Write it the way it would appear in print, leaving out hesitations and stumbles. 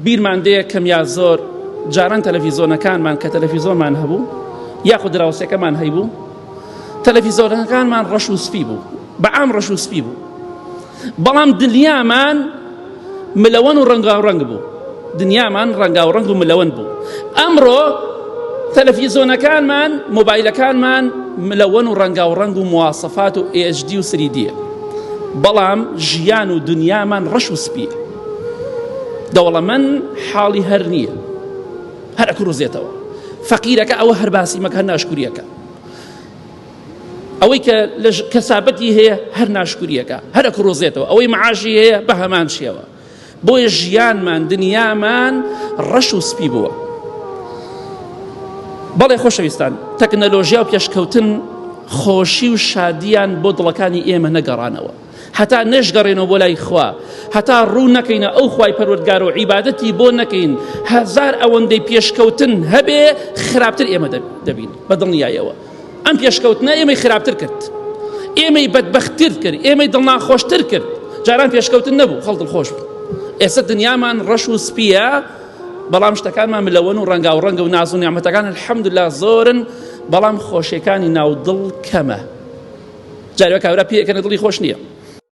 بیرمان دەیە کەمیا زۆر جاران تەلەڤیزۆنەکانمان کە تەلەڤیزۆنمان هەبوو یاخود دراوسێکەمان هەیبوو تەلەڤیزۆنەکانمان ڕەش و سپی بوو بەعام ڕەش و سپی بوو بەڵام دنیامان ملەوەن و ڕەنگاوڕەنگ بوو دنیامان ڕەنگاوڕەنگ و ملەوەن بوو ئەمڕۆ تەلەڤیزۆنەکانمان مۆبایلەکانمان ملەوەن و ڕەنگاوڕەنگ و مواسەفات و HD و 3D بەڵام ژیان و دنیامان ڕەش و سپیە دەوڵەمەند حاڵی هەر نییە هەر ئەکڕوزێتەوە فەقیرەکە ئەوە هەر باسی مەکە هەر ناشکوریەکە ئەوەی کە لە کەسابەتی هەیە هەر ناشکوریەکە هەر ئەکڕوزێتەوە ئەوەی معاشی هەیە بە هەمان شێوە بۆیە ژیانمان دنیامان ڕەش و سپی بووە بەڵێ خۆشەویستان تەکنەلۆژیا و پێشکەوتن خۆشی و شادیان بۆ دڵەکانی ئێمە نەگەڕانەوە هەتا نەشگەڕێنەوە بۆ لای خوا هەتا ڕوو نەکەینە ئەو خوای پەروەردگار و عیبادەتی بۆ نەکەین هەزار ئەوەندەی پێشکەوتن هەبێ خراپتر ئێمە دەبین بە دڵنیایەوە ئەم پێشکەوتنە ئێمەی خراپتر کرد ئێمەی بەدبەختتر کرد ئێمەی دڵناخۆشتر کرد جاران پێشکەوتن نەبوو خەڵ دڵخۆش بوو ئێستا دنیامان ڕەش و سپیە بەڵام شتەکانمان ملەوەن و ڕەنگاوڕەنگە و ناز و نیعمەتەکان الحەمدوللا زۆرن بەڵام خۆشیەکانی ناودڵ کەمە جارێک کاورا پێکەنە دڵی خۆش نییە